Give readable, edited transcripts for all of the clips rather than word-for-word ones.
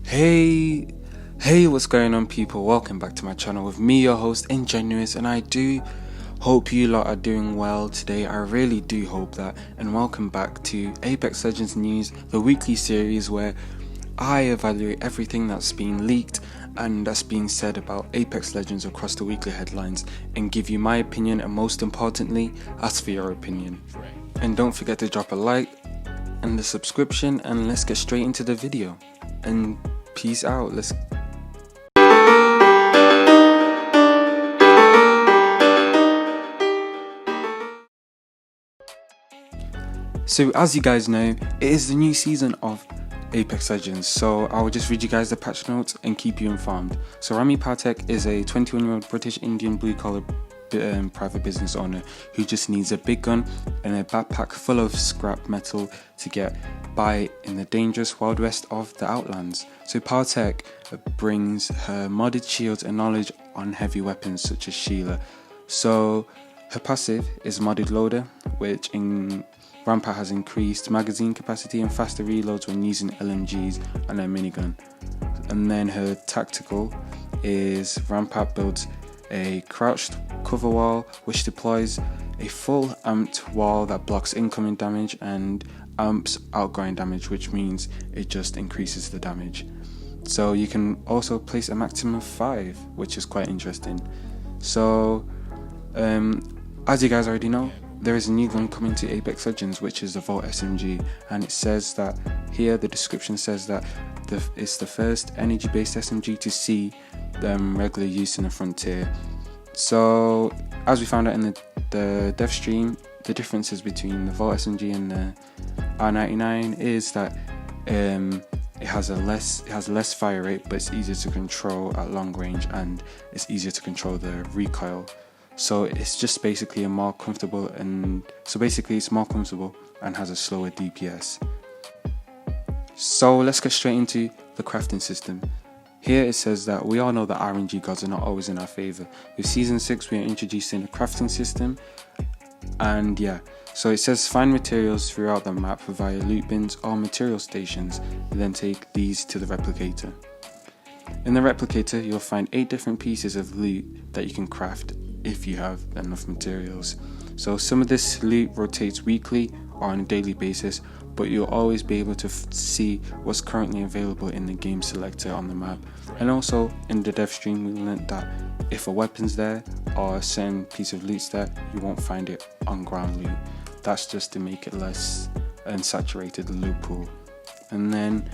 Hey, what's going on, people? Welcome back to my channel with me, your host, Ingenuous, and I do hope you lot are doing well today. I really do hope that, and welcome back to Apex Legends News, the weekly series where I evaluate everything that's been leaked and that's being said about Apex Legends across the weekly headlines and give you my opinion, and most importantly, ask for your opinion. And don't forget to drop a like and the subscription, and let's get straight into the video. And peace out. So as you guys know, it is the new season of Apex Legends, so I will just read you guys the patch notes and keep you informed. So Rami Patek is a 21-year-old British Indian blue-collar private business owner who just needs a big gun and a backpack full of scrap metal to get by in the dangerous wild west of the Outlands. So Patek brings her modded shields and knowledge on heavy weapons such as Sheila. So her passive is modded loader, which in Rampart has increased magazine capacity and faster reloads when using LMGs and a minigun. And then her tactical is Rampart builds a crouched cover wall which deploys a full amped wall that blocks incoming damage and amps outgoing damage, which means it just increases the damage. So you can also place a maximum of 5, which is quite interesting. So as you guys already know, there is a new gun coming to Apex Legends, which is the Volt SMG, and it says that here, the description says that it's the first energy-based SMG to see regular use in the frontier. So as we found out in the dev stream, the differences between the Volt SMG and the R99 is that it has less fire rate, but it's easier to control at long range, and it's easier to control the recoil. So it's just basically it's more comfortable and has a slower DPS. So let's get straight into the crafting system. Here it says that we all know that RNG gods are not always in our favour. With Season 6 we are introducing a crafting system, and yeah, so it says find materials throughout the map via loot bins or material stations, and then take these to the replicator. In the replicator you'll find 8 different pieces of loot that you can craft if you have enough materials. So some of this loot rotates weekly or on a daily basis, but you'll always be able to see what's currently available in the game selector on the map. And also in the dev stream we learned that if a weapon's there or a certain piece of loot's there, you won't find it on ground loot. That's just to make it less unsaturated, the loot pool. And then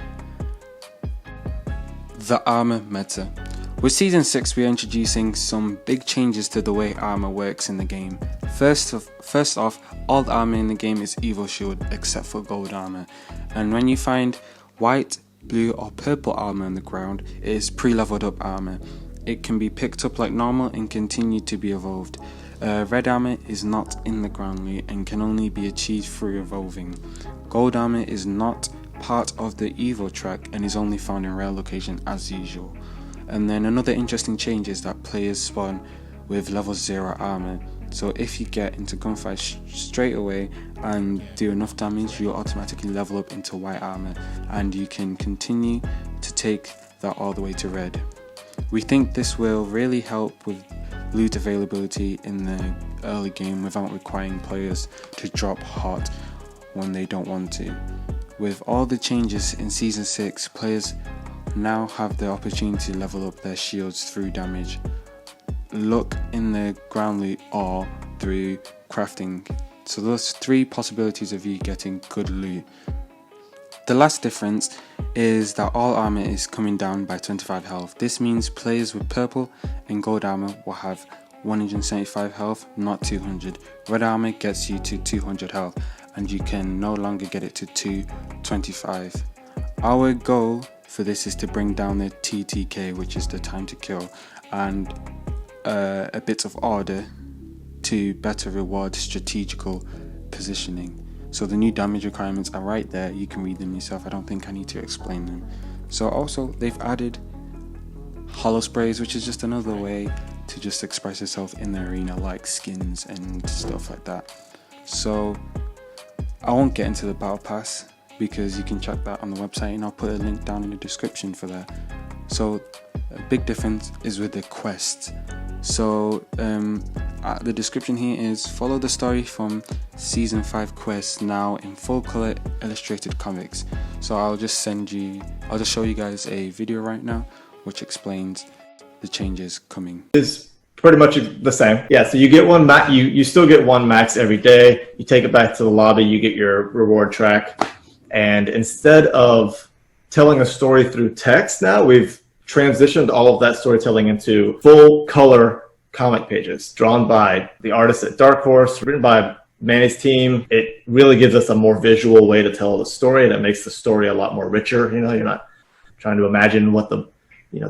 the armor meta. With Season 6 we are introducing some big changes to the way armor works in the game. First off, all the armor in the game is Evil Shield except for gold armor, and when you find white, blue or purple armor on the ground, it is pre-leveled up armor. It can be picked up like normal and continue to be evolved. Red armor is not in the ground loot and can only be achieved through evolving. Gold armor is not part of the Evil track and is only found in rare location as usual. And then another interesting change is that players spawn with level 0 armor. So if you get into gunfight straight away and do enough damage, you'll automatically level up into white armor, and you can continue to take that all the way to red. We think this will really help with loot availability in the early game without requiring players to drop hot when they don't want to. With all the changes in Season 6, players now have the opportunity to level up their shields through damage, luck in the ground loot, or through crafting. So those 3 possibilities of you getting good loot. The last difference is that all armor is coming down by 25 health. This means players with purple and gold armor will have 175 health, not 200. Red armor gets you to 200 health, and you can no longer get it to 225. Our goal for this is to bring down the TTK, which is the time to kill, and a bit of order to better reward strategical positioning. So the new damage requirements are right there, you can read them yourself, I don't think I need to explain them. So also they've added hollow sprays, which is just another way to just express yourself in the arena, like skins and stuff like that. So I won't get into the battle pass because you can check that on the website, and I'll put a link down in the description for that. So a big difference is with the quests. So the description here is follow the story from season 5 quests now in full color illustrated comics. So I'll just show you guys a video right now which explains the changes coming. It's pretty much the same. Yeah, so you get one max, you still get one max every day. You take it back to the lobby, you get your reward track. And instead of telling a story through text now, we've transitioned all of that storytelling into full color comic pages drawn by the artists at Dark Horse, written by Manny's team. It really gives us a more visual way to tell the story, and it makes the story a lot more richer. You know, you're not trying to imagine what the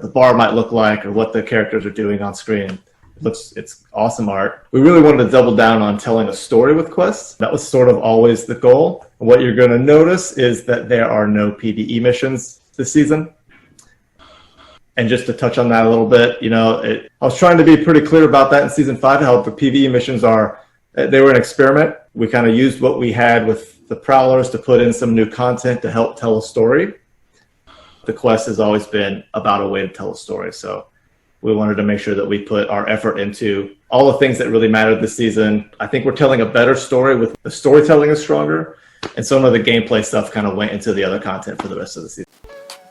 bar might look like or what the characters are doing on screen. It's awesome art. We really wanted to double down on telling a story with quests. That was sort of always the goal. And what you're going to notice is that there are no PvE missions this season. And just to touch on that a little bit, I was trying to be pretty clear about that in season 5, how the PvE missions they were an experiment. We kind of used what we had with the Prowlers to put in some new content to help tell a story. The quest has always been about a way to tell a story. So we wanted to make sure that we put our effort into all the things that really mattered this season. I think we're telling a better story with the storytelling is stronger, and some of the gameplay stuff kind of went into the other content for the rest of the season.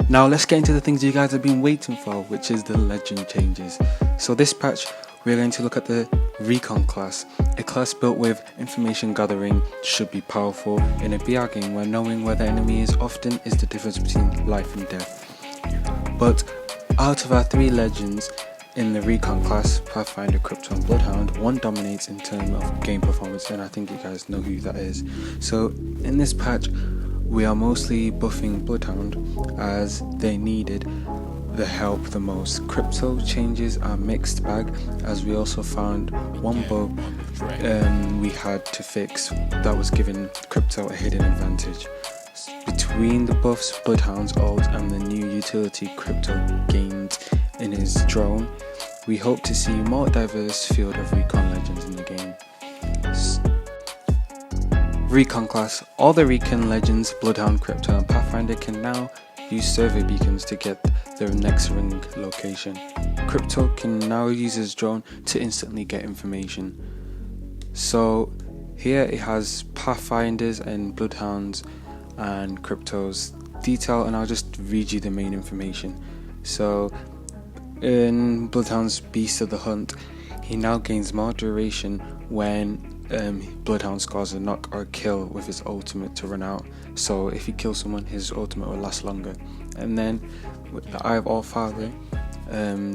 Now let's get into the things you guys have been waiting for, which is the legend changes. So this patch, we're going to look at the Recon class. A class built with information gathering should be powerful in a BR game where knowing where the enemy is often is the difference between life and death. But out of our 3 legends in the Recon class, Pathfinder, Crypto and Bloodhound, one dominates in terms of game performance, and I think you guys know who that is. So in this patch, we are mostly buffing Bloodhound as they needed the help the most. Crypto changes are mixed bag, as we also found one bug we had to fix that was giving Crypto a hidden advantage. Between the buffs, Bloodhound's ult, and the new utility Crypto gained in his drone, we hope to see more diverse field of Recon legends in the game. Recon class. All the Recon legends, Bloodhound, Crypto and Pathfinder, can now use survey beacons to get their next ring location. Crypto can now use his drone to instantly get information. So here it has Pathfinders and Bloodhounds and Crypto's detail, and I'll just read you the main information. So in Bloodhound's Beast of the Hunt, he now gains more duration when Bloodhound scores a knock or a kill with his ultimate to run out. So if he kills someone, his ultimate will last longer. And then with the Eye of Allfather,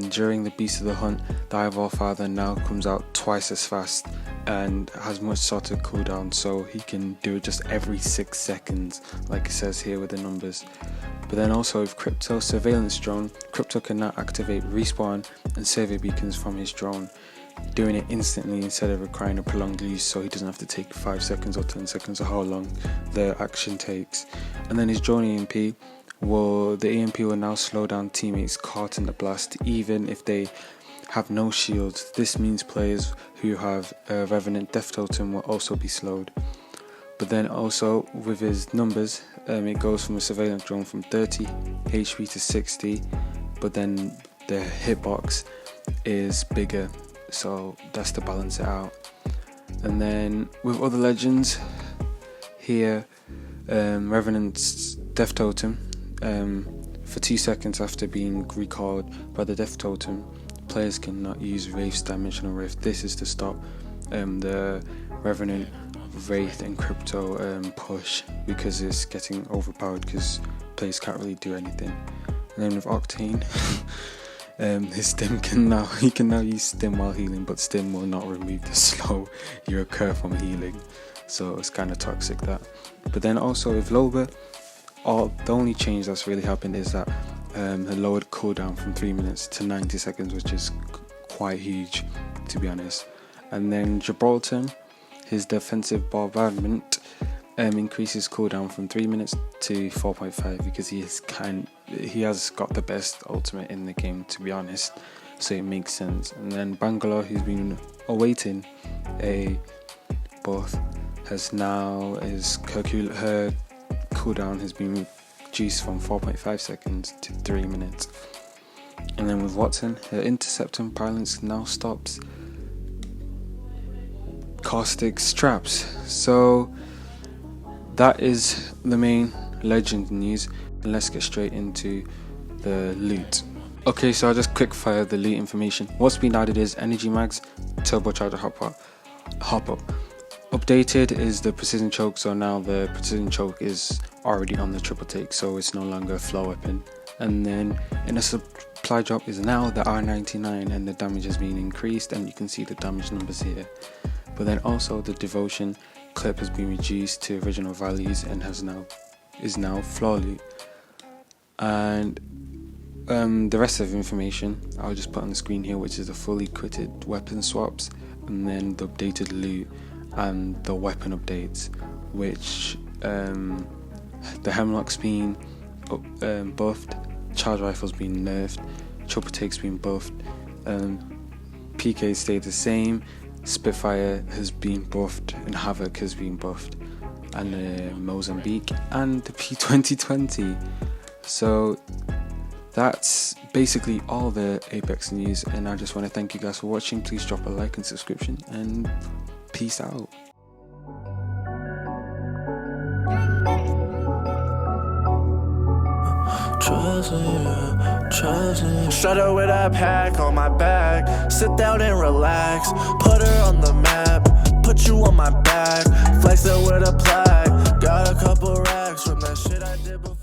during the Beast of the Hunt, the Eye of Allfather now comes out twice as fast and has much shorter cooldown, so he can do it just every 6 seconds, like it says here with the numbers. But then also with Crypto Surveillance Drone, Crypto can now activate respawn and survey beacons from his drone, doing it instantly instead of requiring a prolonged use, so he doesn't have to take 5 seconds or 10 seconds or how long the action takes. And then his drone EMP, the EMP will now slow down teammates caught in the blast even if they have no shields. This means players who have a Revenant Death Totem will also be slowed. But then also with his numbers, it goes from a surveillance drone from 30 HP to 60, but then the hitbox is bigger, so that's to balance it out. And then with other legends here, Revenant's Death Totem, for 2 seconds after being recalled by the Death Totem, players cannot use Wraith's Dimensional Rift. This is to stop the Revenant, Wraith and Crypto push, because it's getting overpowered because players can't really do anything. And then with Octane, his stim can now use stim while healing, but stim will not remove the slow you occur from healing, so it's kind of toxic that. But then also with Loba, the only change that's really happened is that it lowered cooldown from 3 minutes to 90 seconds, which is quite huge, to be honest. And then Gibraltar, his defensive bombardment increases cooldown from 3 minutes to 4.5 because he has got the best ultimate in the game, to be honest, so it makes sense. And then Bangalore, who's been awaiting a buff, has now her cooldown has been reduced from 4.5 seconds to 3 minutes. And then with Watson, her intercept and violence now stops caustic straps. So that is the main legend news, and let's get straight into the loot. Okay, so I'll just quick fire the loot information. What's been added is energy mags, turbocharger hop up. Updated is the precision choke, so now the precision choke is already on the triple take, so it's no longer a flow weapon. And then in a supply drop is now the R99, and the damage has been increased, and you can see the damage numbers here. But then also the devotion clip has been reduced to original values and is now floor loot. And the rest of the information I'll just put on the screen here, which is the fully kitted weapon swaps, and then the updated loot and the weapon updates, which the Hemlok's been buffed, charge rifle's been nerfed, triple take's been buffed, PK stayed the same, Spitfire has been buffed, and Havoc has been buffed, and Mozambique and the P2020. So that's basically all the Apex news, and I just want to thank you guys for watching. Please drop a like and subscription, and peace out. Strut her with a pack on my back. Sit down and relax. Put her on the map. Put you on my back. Flex it with a plaque. Got a couple racks from that shit I did before.